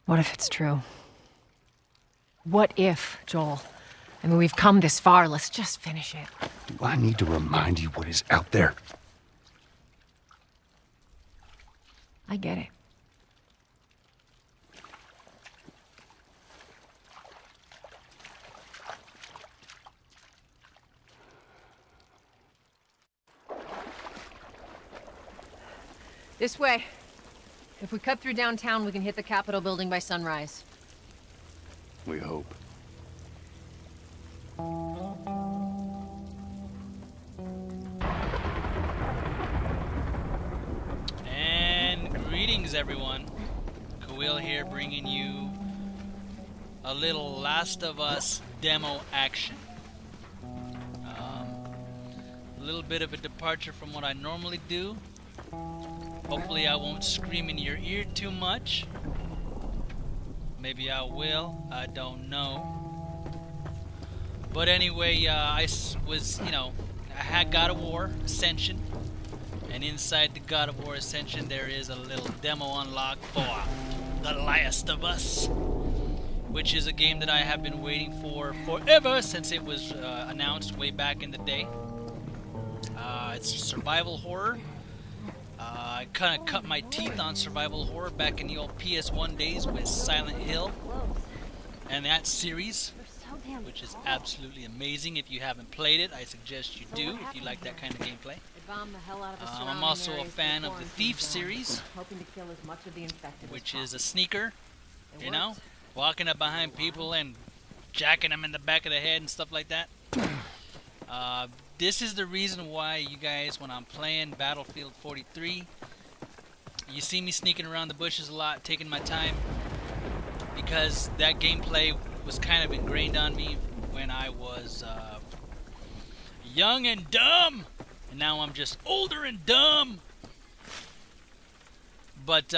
What if it's true? What if, Joel? I mean, we've come this far. Let's just finish it. Do I need to remind you what is out there? I get it. This way. If we cut through downtown, we can hit the Capitol building by sunrise. We hope. And greetings, everyone. Khalil here, bringing you a little Last of Us demo action. A little bit of a departure from what I normally do. Hopefully I won't scream in your ear too much. Maybe I will, I don't know. But anyway, I was, I had God of War Ascension. And inside the God of War Ascension there is a little demo unlock for The Last of Us, which is a game that I have been waiting for forever since it was announced way back in the day. It's survival horror. I kind of cut my teeth on survival horror back in the old PS1 days with Silent Hill and that series, which is absolutely amazing. If you haven't played it, I suggest you do if you like that kind of gameplay. I'm also a fan of the Thief series, which is a sneaker, walking up behind people and jacking them in the back of the head and stuff like that. This is the reason why you guys, when I'm playing Battlefield 43, you see me sneaking around the bushes a lot, taking my time, because that gameplay was kind of ingrained on me when I was young and dumb, and now I'm just older and dumb. But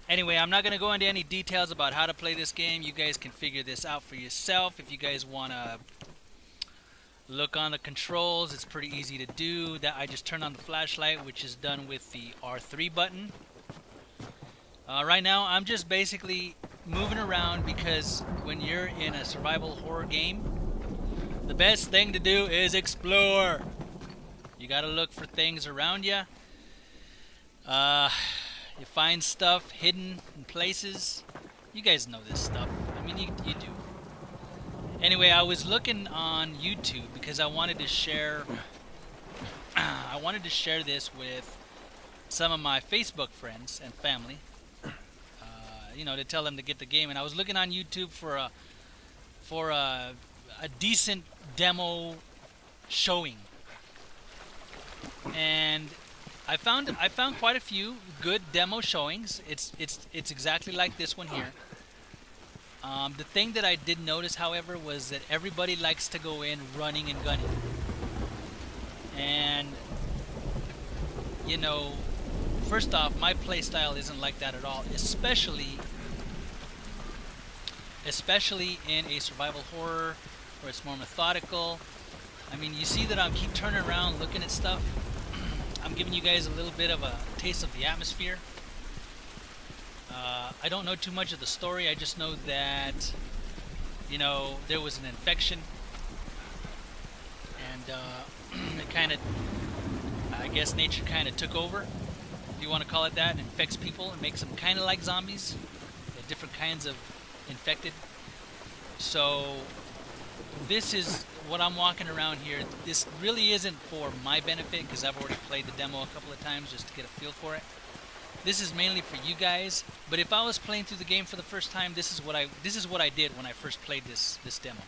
anyway, I'm not going to go into any details about how to play this game. You guys can figure this out for yourself. If you guys want to look on the controls, it's pretty easy to do. That I just turn on the flashlight, which is done with the R3 button. Right now, I'm just basically moving around because when you're in a survival horror game, the best thing to do is explore. You gotta look for things around you. You find stuff hidden in places. You guys know this stuff. I mean, you do. Anyway, I was looking on YouTube because I wanted to share this with some of my Facebook friends and family, to tell them to get the game. And I was looking on YouTube for a decent demo showing, and I found quite a few good demo showings. It's exactly like this one here. The thing that I did notice, however, was that everybody likes to go in running and gunning. And, first off, my playstyle isn't like that at all, especially in a survival horror where it's more methodical. I mean, you see that I keep turning around looking at stuff. I'm giving you guys a little bit of a taste of the atmosphere. I don't know too much of the story. I just know that, there was an infection, and it kind of, I guess nature kind of took over, if you want to call it that, and infects people and makes them kind of like zombies. They're different kinds of infected. So this is what I'm walking around here. This really isn't for my benefit because I've already played the demo a couple of times just to get a feel for it. This is mainly for you guys, but if I was playing through the game for the first time, this is what I did when I first played this demo.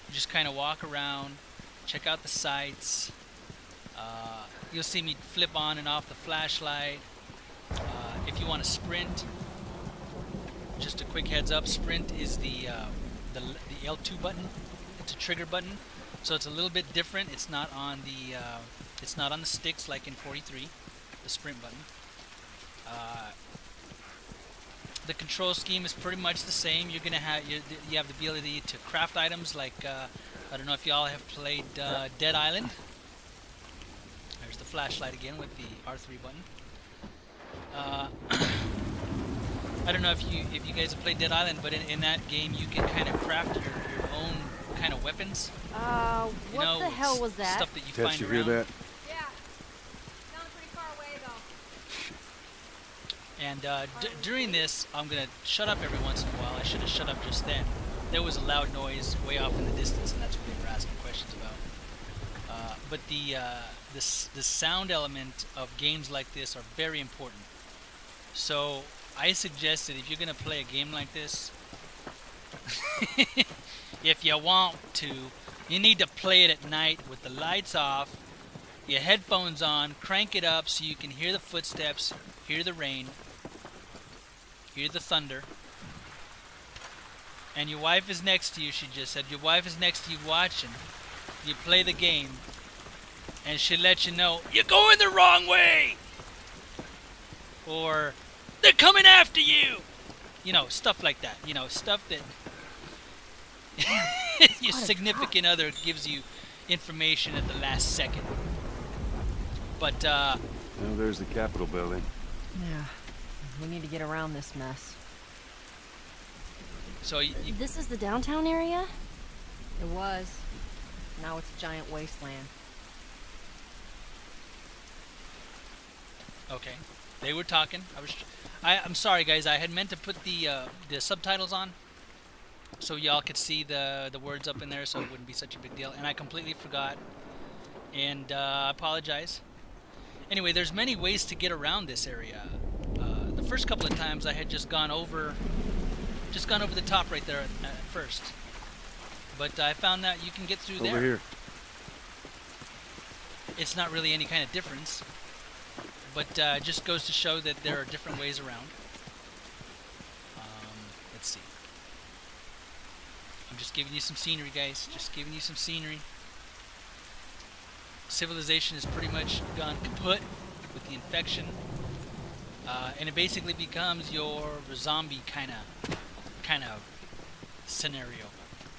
You just kind of walk around, check out the sights. You'll see me flip on and off the flashlight. If you want to sprint, just a quick heads up, sprint is the L2 button. It's a trigger button, so it's a little bit different. It's not on the sticks like in 43, the sprint button. The control scheme is pretty much the same. You're gonna have you have the ability to craft items like I don't know if y'all have played Dead Island. There's the flashlight again with the R3 button. I don't know if you guys have played Dead Island, but in that game you can kind of craft your own kind of weapons. You What know, the hell was that? Stuff that you Tess, find you around. hear that? Yeah. Sounded pretty far away, though. And during this, I'm gonna shut up every once in a while. I should have shut up just then. There was a loud noise way off in the distance, and that's what they were asking questions about. But the sound element of games like this are very important. So I suggest that if you're gonna play a game like this, if you want to, you need to play it at night with the lights off, your headphones on, crank it up so you can hear the footsteps, hear the rain, hear the thunder. And your wife is next to you, she just said. Your wife is next to you watching. You play the game, and she lets you know, you're going the wrong way! Or, they're coming after you! You know, stuff like that. You know, stuff that your significant other gives you information at the last second. But, Well, there's the Capitol building. Yeah. We need to get around this mess. so you This is the downtown area? It was. Now it's a giant wasteland. okay. They were talking. I'm sorry, guys. I had meant to put the subtitles on, so y'all could see the words up in there, so it wouldn't be such a big deal. And I completely forgot, and I apologize. Anyway, there's many ways to get around this area. The first couple of times I had just gone over the top right there at first, but I found that you can get through there. Over here. It's not really any kind of difference, but it just goes to show that there are different ways around. Let's see. I'm just giving you some scenery, guys. Just giving you some scenery. Civilization has pretty much gone kaput with the infection, and it basically becomes your zombie kind of scenario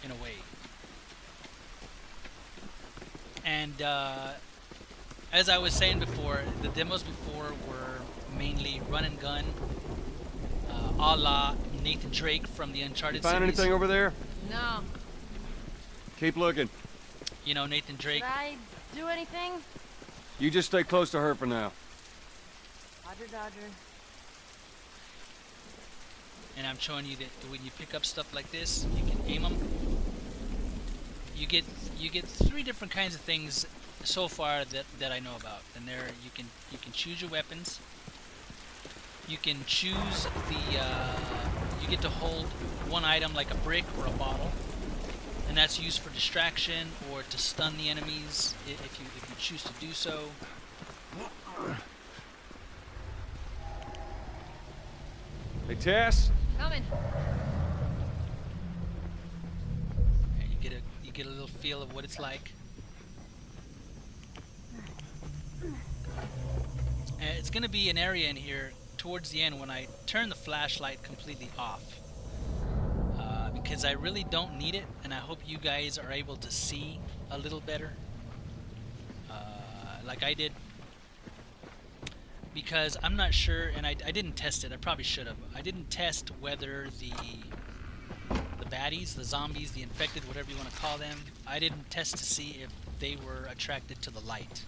in a way. And as I was saying before, the demos before were mainly run and gun, a la Nathan Drake from the Uncharted Find series. anything over there? No. Keep looking. You know, Nathan Drake. Should I do anything? You just stay close to her for now. Roger, Dodger. And I'm showing you that when you pick up stuff like this, you can aim them. You get 3 different kinds of things so far that I know about. And there you can choose your weapons. You can choose you get to hold one item like a brick or a bottle, and that's used for distraction or to stun the enemies if you choose to do so. Hey, Tess? Coming. And you get a little feel of what it's like. And it's going to be an area in here towards the end when I turn the flashlight completely off, because I really don't need it, and I hope you guys are able to see a little better, like I did, because I'm not sure, and I didn't test it. I probably should have. I didn't test whether the baddies, the zombies, the infected, whatever you want to call them, I didn't test to see if they were attracted to the light.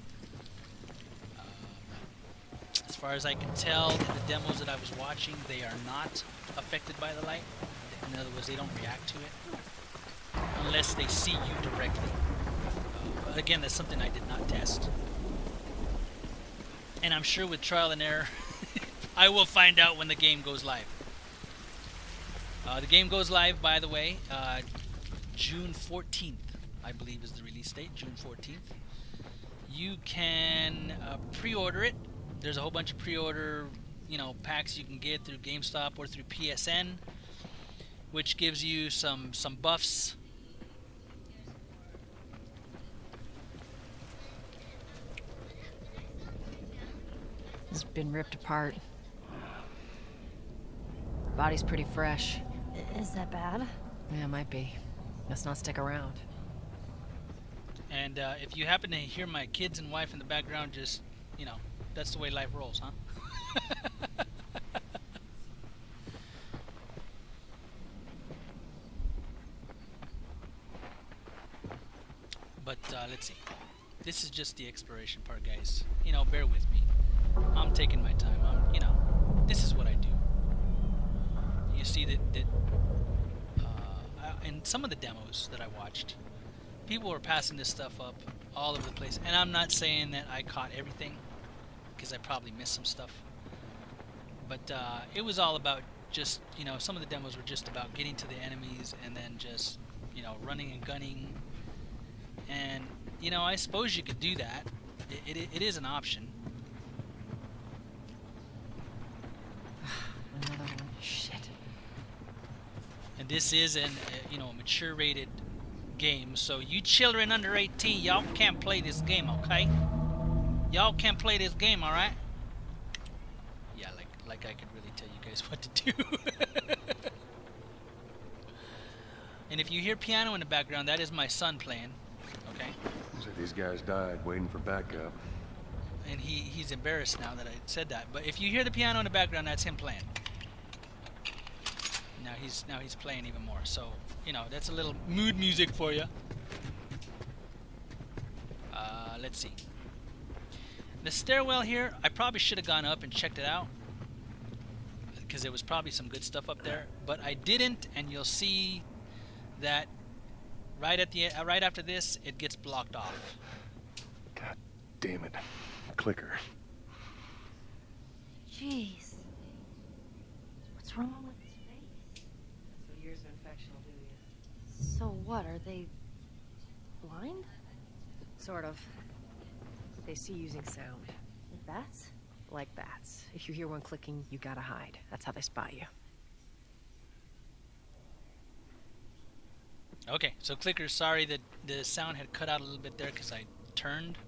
As far as I can tell, in the demos that I was watching, they are not affected by the light. In other words, they don't react to it unless they see you directly. But again, that's something I did not test. And I'm sure with trial and error, I will find out when the game goes live. The game goes live, by the way, June 14th, I believe is the release date, June 14th. You can pre-order it. There's a whole bunch of pre-order, packs you can get through GameStop or through PSN, which gives you some buffs. It's been ripped apart. Body's pretty fresh. Is that bad? Yeah, it might be. Let's not stick around. And if you happen to hear my kids and wife in the background, just, that's the way life rolls, huh? let's see. This is just the exploration part, guys. You know, bear with me. I'm taking my time. You know, this is what I do. You see that in some of the demos that I watched, people were passing this stuff up all over the place. And I'm not saying that I caught everything, because I probably missed some stuff. But it was all about just, you know, some of the demos were just about getting to the enemies and then just, you know, running and gunning. And, you know, I suppose you could do that. It is an option. Another one. Shit. And this is an, you know, a mature rated game. So you children under 18, y'all can't play this game, okay? Y'all can't play this game, alright? Yeah, like I could really tell you guys what to do. And if you hear piano in the background, that is my son playing. Okay? So these guys died waiting for backup. And he's embarrassed now that I said that. But if you hear the piano in the background, that's him playing. Now he's playing even more. So, you know, that's a little mood music for you. Let's see. The stairwell here, I probably should have gone up and checked it out, because there was probably some good stuff up there, but I didn't, and you'll see that right after this, it gets blocked off. God damn it. Clicker. Jeez. What's wrong with his face? That's what years of infection will do to you. So what, are they blind? Sort of. They see using sound. Like bats? Like bats. If you hear one clicking, you gotta hide. That's how they spot you. Okay, so clickers, sorry that the sound had cut out a little bit there because I turned.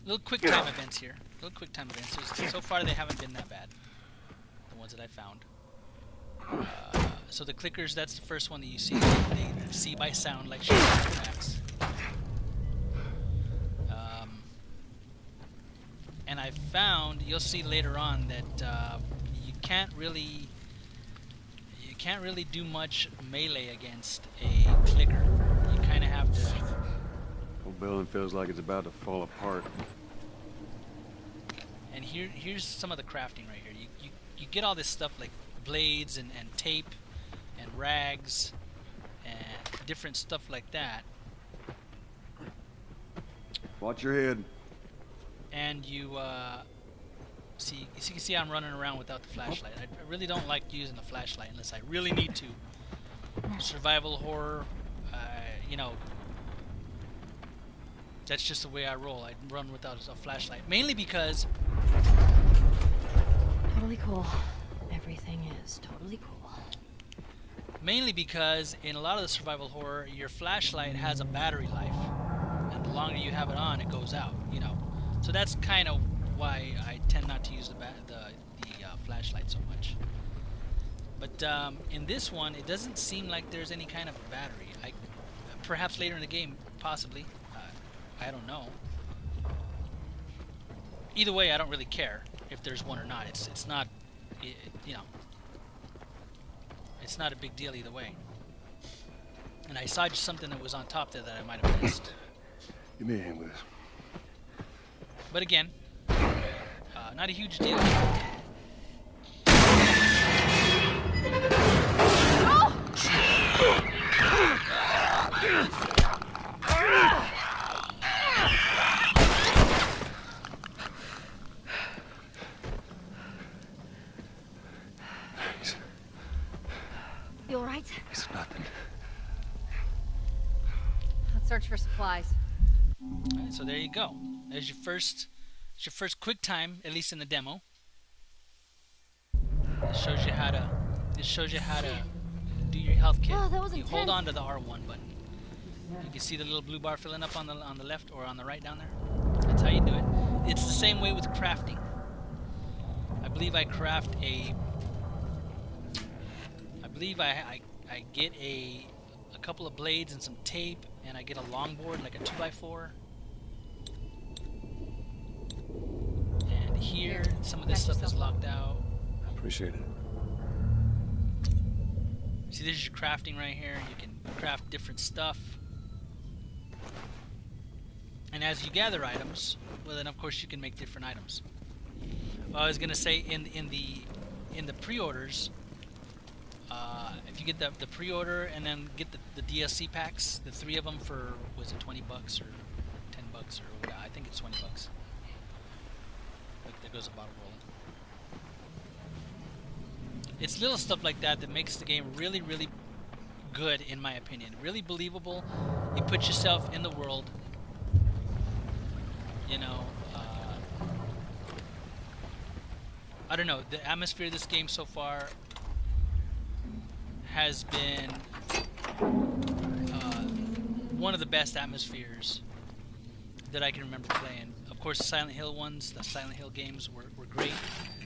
Little quick time events here. Little quick time events. So far they haven't been that bad. The ones that I found. So the clickers, that's the first one that you see. They see by sound like bats. And I found, you'll see later on that you can't really do much melee against a clicker. You kind of have to. Whole building feels like it's about to fall apart. And here's some of the crafting right here. You get all this stuff like blades and tape and rags and different stuff like that. Watch your head. And you can see I'm running around without the flashlight. I really don't like using the flashlight unless I really need to. Survival horror, you know, that's just the way I roll. I run without a flashlight, mainly because Totally cool. Everything is totally cool. in a lot of the survival horror, your flashlight has a battery life, and the longer you have it on, it goes out. You know, so that's kind of why I tend not to use the flashlight so much. But in this one, it doesn't seem like there's any kind of battery. Perhaps later in the game, possibly. I don't know. Either way, I don't really care if there's one or not. It's not, you know, it's not a big deal either way. And I saw just something that was on top there that I might have missed. Give me a hand with this. But again, not a huge deal. You alright? It's nothing. Let's search for supplies. Alright, so there you go. There's your first quick time, at least in the demo. It shows you how to do your health kit. Oh, that was you intense. hold on to the R1 button. You can see the little blue bar filling up on the left or on the right down there. That's how you do it. It's the same way with crafting. I believe I craft a. I believe I get a couple of blades and some tape, and I get a longboard, like a 2x4. And here, some of this stuff is locked out. Appreciate it. See, this is your crafting right here. You can craft different stuff. And as you gather items, well, then of course you can make different items. I was gonna say in the pre-orders, if you get the pre-order and then get the DLC packs, the 3 of them for, was it $20 or $10 or I think it's $20. Look, there goes a bottle rolling. It's little stuff like that that makes the game really, really good, in my opinion. Really believable. You put yourself in the world. You know, I don't know. The atmosphere of this game so far has been one of the best atmospheres that I can remember playing. Of course, the Silent Hill ones, the Silent Hill games were great.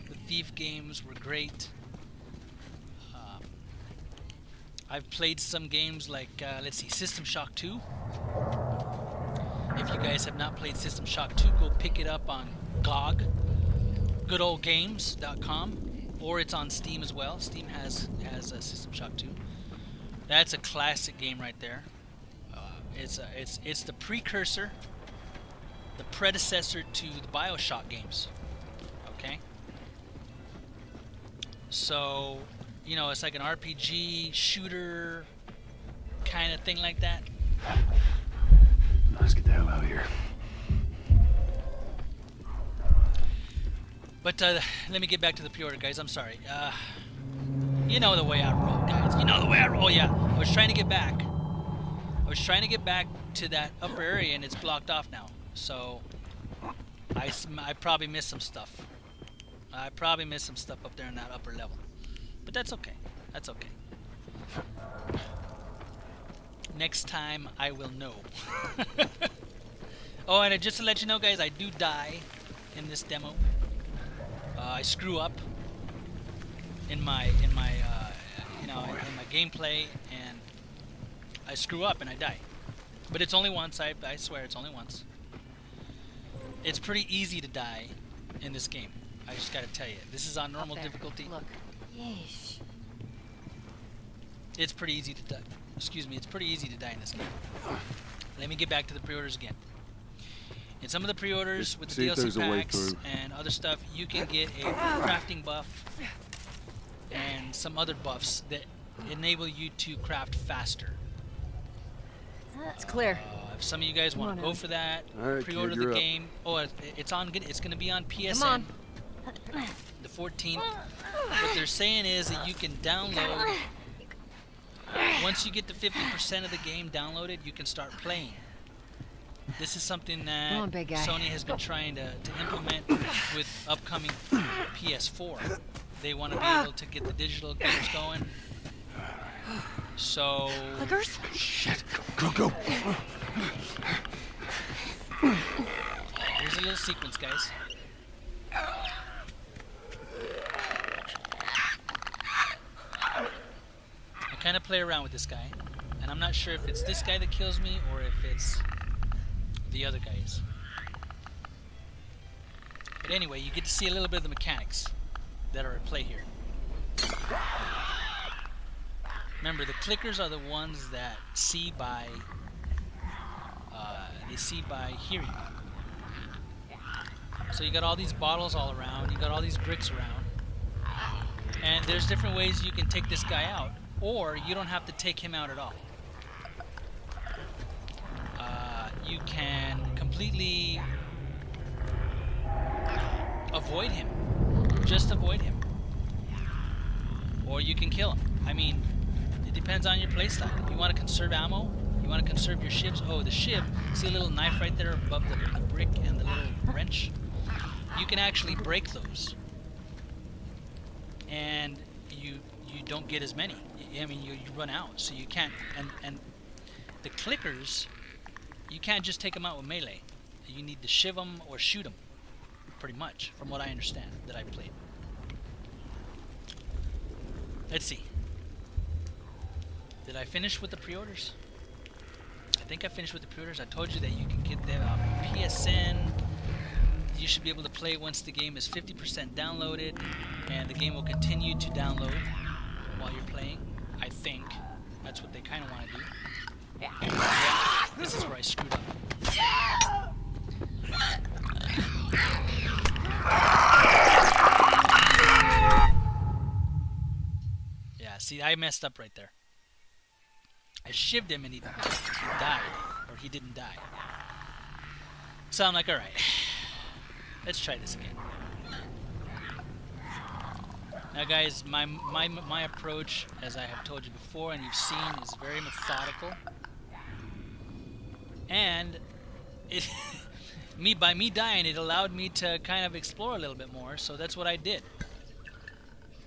The Thief games were great. I've played some games like, let's see, System Shock 2. If you guys have not played System Shock 2, go pick it up on GOG, goodoldgames.com, or it's on Steam as well. Steam has System Shock 2. That's a classic game right there. It's the precursor, the predecessor to the BioShock games. Okay? So, you know, it's like an RPG shooter kind of thing like that. Let's get the hell out of here. But let me get back to the pre-order, guys. I'm sorry. You know the way I roll, guys. You know the way I roll. Yeah, I was trying to get back. I was trying to get back to that upper area, and it's blocked off now. So I probably missed some stuff. I probably missed some stuff up there in that upper level. But that's okay. That's okay. Next time I will know. Oh, and just to let you know, guys, I do die in this demo. I screw up in my gameplay, and I screw up and I die. But it's only once. I swear, it's only once. It's pretty easy to die in this game. I just gotta tell you, this is on normal difficulty. Look. Yeesh. It's pretty easy to die. Excuse me, it's pretty easy to die in this game. Let me get back to the pre-orders again. In some of the pre-orders with the See if DLC there's a way packs through. and other stuff, you can get a crafting buff and some other buffs that enable you to craft faster. It's clear. If some of you guys want to go for that, All right, pre-order kid, the you're up. game. Oh, it's on. It's going to be on PSN. Come on. The 14th. What they're saying is that you can download. Once you get to 50% of the game downloaded, you can start playing. This is something that Come on, big guy. Sony has been trying to implement with upcoming PS4. They want to be able to get the digital games going. So Clickers? Shit. Go. here's a little sequence, guys. I kind of play around with this guy, and I'm not sure if it's this guy that kills me or if it's the other guys. But anyway, you get to see a little bit of the mechanics that are at play here. Remember, the clickers are the ones that see by hearing. So you got all these bottles all around, you got all these bricks around, and there's different ways you can take this guy out, or you don't have to take him out at all. You can completely avoid him, just avoid him, or you can kill him. I mean, it depends on your playstyle. If you want to conserve ammo, you want to conserve your shivs. Oh, the shiv, see a little knife right there above the brick and the little wrench? You can actually break those, and you don't get as many. I mean, you run out, so you can't. And the clickers, you can't just take them out with melee. You need to shiv them or shoot them, pretty much, from what I understand that I played. Let's see. Did I finish with the pre-orders? I think I finished with the pre-orders. I told you that you can get them on PSN. You should be able to play once the game is 50% downloaded, and the game will continue to download while you're playing. I think that's what they kind of want to do. Yeah, this is where I screwed up. See, I messed up right there. I shivved him and he died. Or he didn't die. So I'm like, alright. Let's try this again. Now guys, my approach, as I have told you before and you've seen, is very methodical. And it by me dying, it allowed me to kind of explore a little bit more, so that's what I did.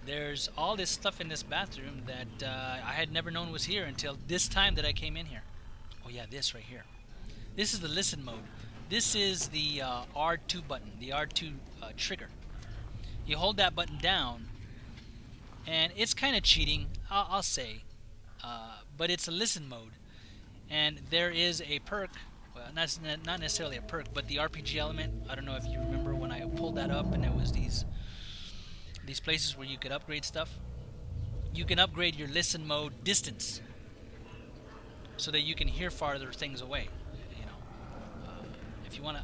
There's all this stuff in this bathroom that I had never known was here until this time that I came in here. Oh yeah, this right here. This is the listen mode. This is the R2 button, the R2 trigger. You hold that button down, and it's kind of cheating, I'll say, but it's a listen mode. And there is a perk, well, not necessarily a perk, but the RPG element. I don't know if you remember when I pulled that up and there was these places where you could upgrade stuff. You can upgrade your listen mode distance so that you can hear farther things away. You know, if you want to,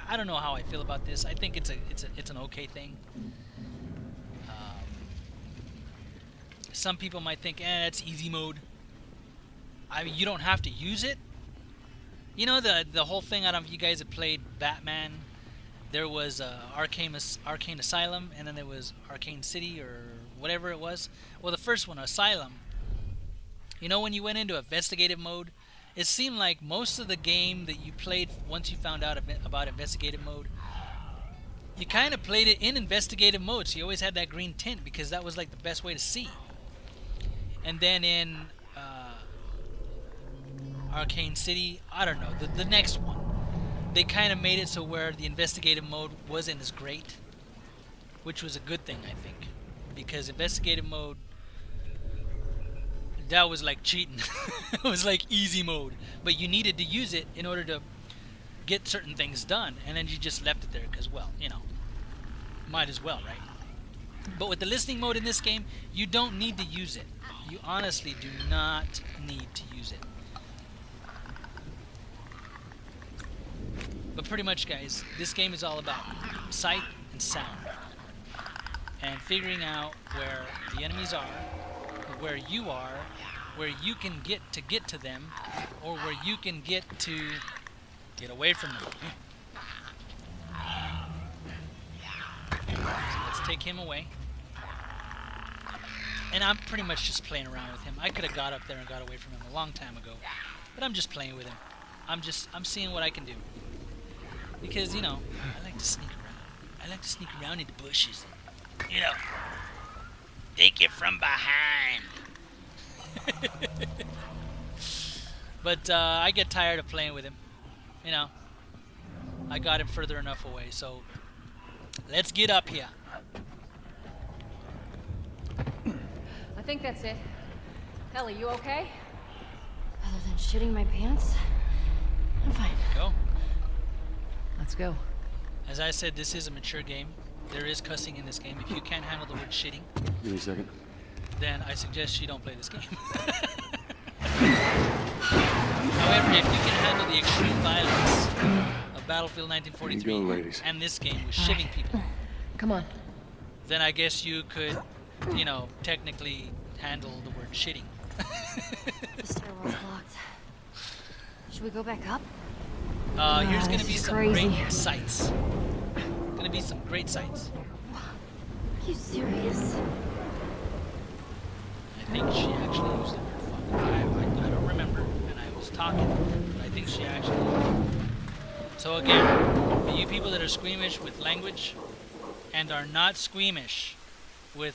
I don't know how I feel about this. I think it's an okay thing. Some people might think, it's easy mode. I mean, you don't have to use it. You know the whole thing. I don't know if you guys have played Batman. There was Arkham Asylum, and then there was Arkham City, or whatever it was. Well, the first one, Asylum, you know, when you went into investigative mode, it seemed like most of the game that you played, once you found out about investigative mode, you kind of played it in investigative mode, so you always had that green tint, because that was like the best way to see. And then in Arcane City, I don't know, the next one, they kind of made it so where the investigative mode wasn't as great, which was a good thing, I think, because investigative mode, that was like cheating. It was like easy mode, but you needed to use it in order to get certain things done, and then you just left it there because, well, you know, might as well, right? But with the listening mode in this game, you don't need to use it. You honestly do not need to use it. But pretty much, guys, this game is all about sight and sound, and figuring out where the enemies are, where you are, where you can get to them, or where you can get away from them. So let's take him away. And I'm pretty much just playing around with him. I could have got up there and got away from him a long time ago, but I'm just playing with him. I'm seeing what I can do. Because, you know, I like to sneak around. I like to sneak around in the bushes and, you know, take it from behind. But I get tired of playing with him. You know, I got him further enough away, so let's get up here. I think that's it. Ellie, you okay? Other than shitting my pants, I'm fine. Go. Let's go. As I said, this is a mature game. There is cussing in this game. If you can't handle the word shitting, Give me a second. then I suggest you don't play this game. However, if you can handle the extreme violence of Battlefield 1943 Here you go, ladies. and this game with shivving people, Come on. then I guess you could, you know, technically handle the word shitting. The stairwell's blocked. Should we go back up? Here's gonna this be is some crazy. great sights. Gonna be some great sights. Are you serious? I think she actually used the word fuck. I don't remember, and I was talking, but I think she actually used it. So again, for you people that are squeamish with language and are not squeamish with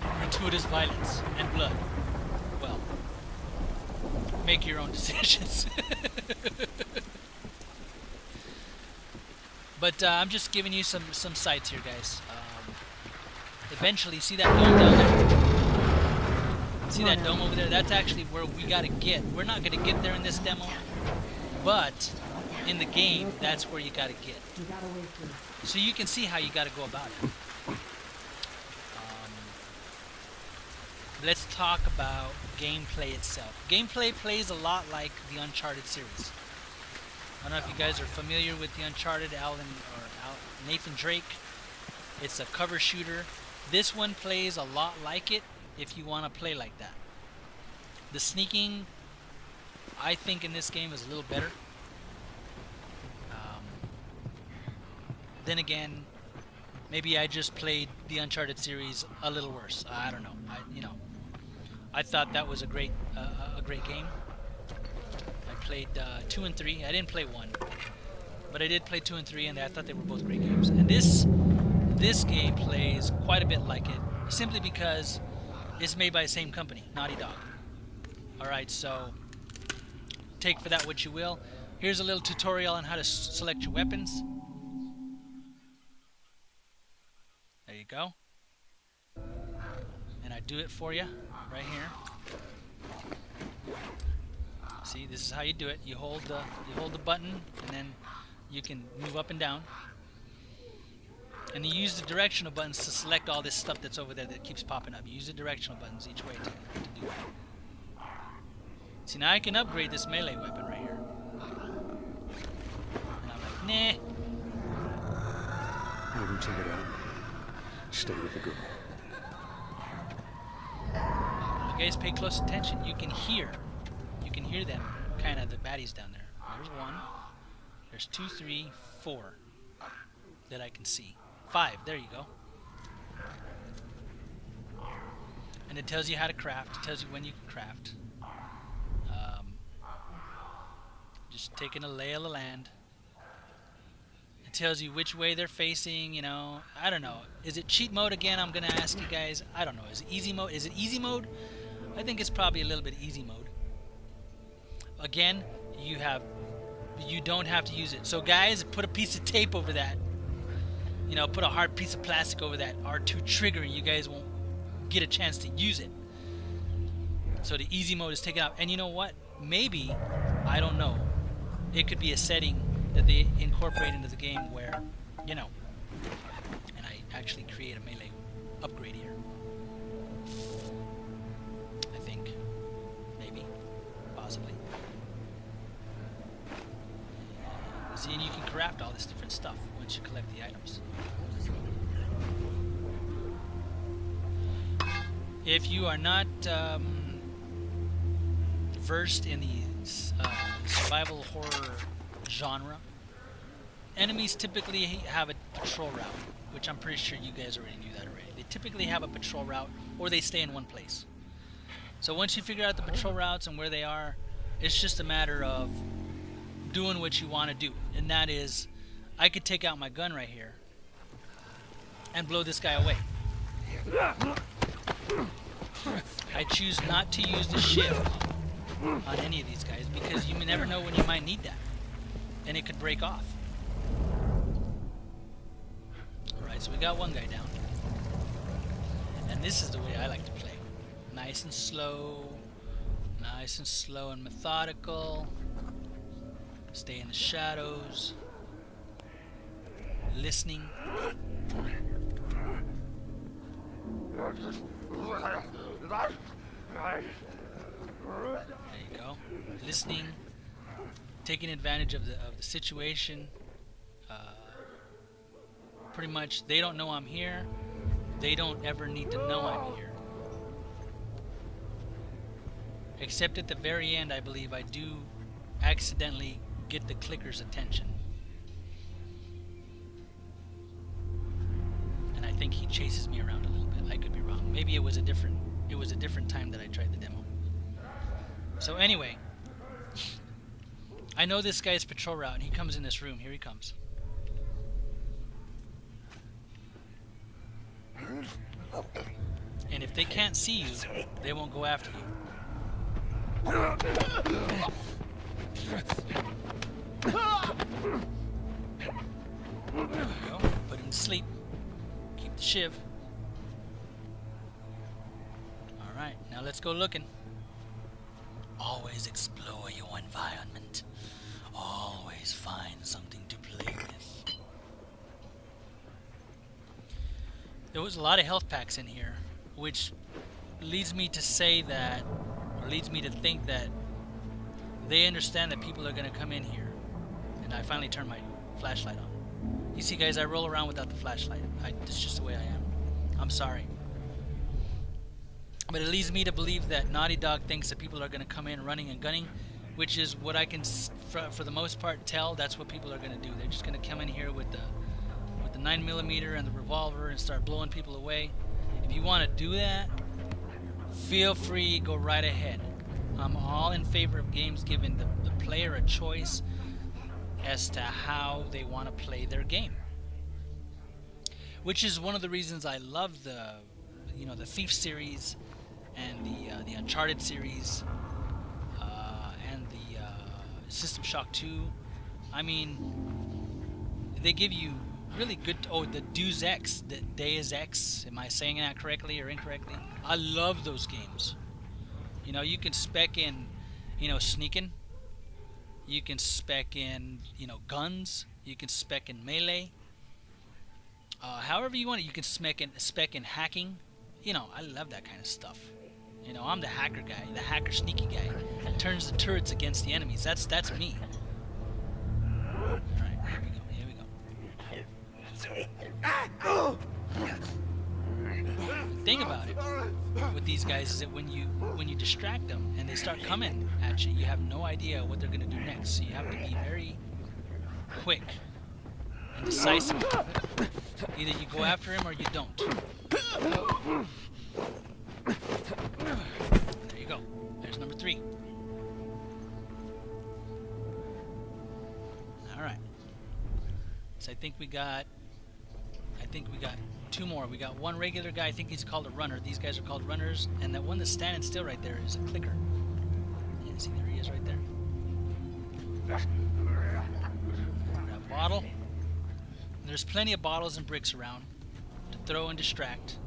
gratuitous violence and blood, well, make your own decisions. But I'm just giving you some sights here, guys. Eventually, see that dome down there? See that dome over there? That's actually where we gotta get. We're not gonna get there in this demo, but in the game, that's where you gotta get. So you can see how you gotta go about it. Let's talk about gameplay itself. Gameplay plays a lot like the Uncharted series. I don't know if you guys are familiar with the Uncharted, Nathan Drake. It's a cover shooter. This one plays a lot like it, if you want to play like that. The sneaking, I think in this game is a little better. Then again, maybe I just played the Uncharted series a little worse. I don't know. I thought that was a great game. I played 2 and 3. I didn't play 1, but I did play 2 and 3, and I thought they were both great games. And this game plays quite a bit like it, simply because it's made by the same company, Naughty Dog. All right, so take for that what you will. Here's a little tutorial on how to select your weapons. There you go. And I do it for you right here. See, this is how you do it. You hold the button, and then you can move up and down. And you use the directional buttons to select all this stuff that's over there that keeps popping up. You use the directional buttons each way to do that. See, now I can upgrade this melee weapon right here. And I'm like, nah. Let him check it out. Stay with the girl. You guys pay close attention. You can hear them, kind of the baddies down there. There's 1. There's 2, 3, 4 that I can see. 5. There you go. And it tells you how to craft. It tells you when you can craft. Just taking a lay of the land. It tells you which way they're facing, you know. I don't know. Is it cheat mode again? I'm going to ask you guys. I don't know. Is it easy mode? Is it easy mode? I think it's probably a little bit easy mode. Again, you don't have to use it. So guys, put a piece of tape over that. You know, put a hard piece of plastic over that R2 trigger, and you guys won't get a chance to use it. So the easy mode is taken out. And you know what? Maybe, I don't know, it could be a setting that they incorporate into the game where, you know, and I actually create a melee upgrade here. I think. Maybe. Possibly. See, and you can craft all this different stuff once you collect the items. If you are not versed in the survival horror genre, enemies typically have a patrol route, which I'm pretty sure you guys already knew that already. They typically have a patrol route, or they stay in one place. So once you figure out the patrol routes and where they are, it's just a matter of doing what you want to do. And that is, I could take out my gun right here and blow this guy away. I choose not to use the shift on any of these guys because you may never know when you might need that, and it could break off. Alright, so we got one guy down, and this is the way I like to play. Nice and slow and methodical. Stay in the shadows, listening. There you go. Listening, taking advantage of the situation. Pretty much, they don't know I'm here. They don't ever need to know I'm here. Except at the very end, I believe I do accidentally get the clicker's attention. And I think he chases me around a little bit. I could be wrong. Maybe it was a different time that I tried the demo. So anyway, I know this guy's patrol route, and he comes in this room. Here he comes. And if they can't see you, they won't go after you. There we go. Put him to sleep. Keep the shiv. Alright, now let's go looking. Always explore your environment. Always find something to play with. There was a lot of health packs in here, which leads me to say that, or leads me to think that they understand that people are going to come in here. And I finally turned my flashlight on. You see, guys, I roll around without the flashlight. It's just the way I am. I'm sorry. But it leads me to believe that Naughty Dog thinks that people are going to come in running and gunning, which is what I can, for the most part, tell. That's what people are going to do. They're just going to come in here with the 9mm and the revolver and start blowing people away. If you want to do that, feel free, go right ahead. I'm all in favor of games giving the player a choice as to how they want to play their game. Which is one of the reasons I love the Thief series and the Uncharted series and the System Shock 2. I mean, they give you really good. Oh, the Deus Ex, the Deus Ex. Am I saying that correctly or incorrectly? I love those games. You know, you can spec in, sneaking. You can spec in, guns. You can spec in melee. However you want it, you can spec in hacking. I love that kind of stuff. I'm the hacker guy, the hacker sneaky guy that turns the turrets against the enemies. That's me. All right, here we go. The thing about it with these guys is that when you distract them and they start coming at you, you have no idea what they're gonna do next. So you have to be very quick and decisive. Either you go after him or you don't. There you go. There's number 3. Alright. So I think we got 2 more. We got one regular guy, I think he's called a runner. These guys are called runners, and that one that's standing still right there is a clicker. Yeah, see, there he is right there. Grab a bottle. There's plenty of bottles and bricks around to throw and distract.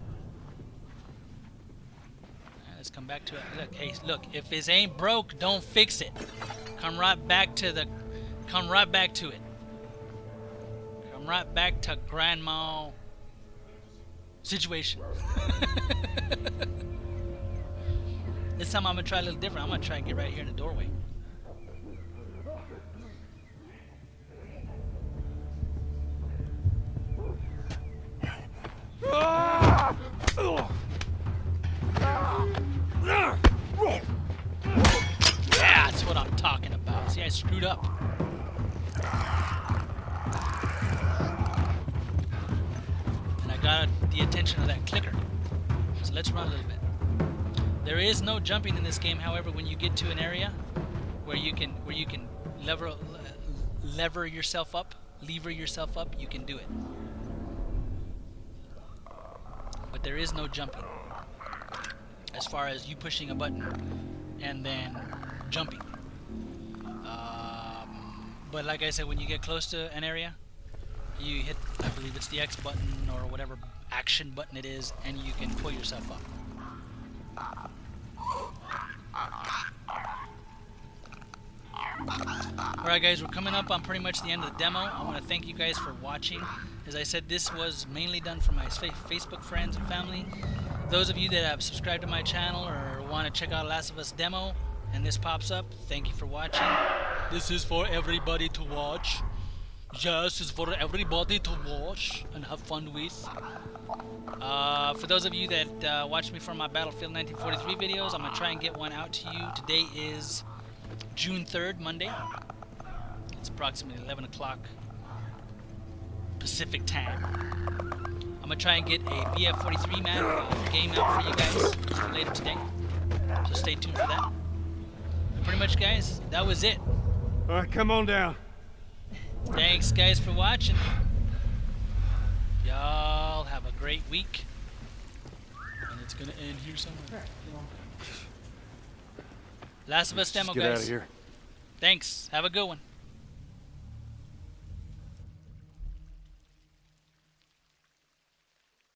Let's come back to it. Look, hey, look. If this ain't broke, don't fix it. Come right back to it. Come right back to grandma situation. This time I'm gonna try a little different. I'm gonna try and get right here in the doorway. That's what I'm talking about. See, I screwed up. And I got the attention of that clicker. So let's run a little bit. There is no jumping in this game, however, when you get to an area where you can lever yourself up, you can do it. But there is no jumping. As far as you pushing a button and then jumping. But like I said, when you get close to an area, you hit, I believe it's the X button or whatever action button it is, and you can pull yourself up. Alright guys, we're coming up on pretty much the end of the demo. I want to thank you guys for watching. As I said, this was mainly done for my Facebook friends and family. Those of you that have subscribed to my channel or want to check out Last of Us demo and this pops up, thank you for watching. This is for everybody to watch. Yes, it's for everybody to watch and have fun with. For those of you that watch me from my Battlefield 1943 videos, I'm going to try and get one out to you. Today is June 3rd, Monday. It's approximately 11 o'clock Pacific time. I'm going to try and get a BF43 game out for you guys later today. So stay tuned for that. And pretty much, guys, that was it. All right, come on down. Thanks, guys, for watching. Y'all have a great week. And it's going to end here somewhere. Last of Us demo, Get guys. out of here. Thanks. Have a good one.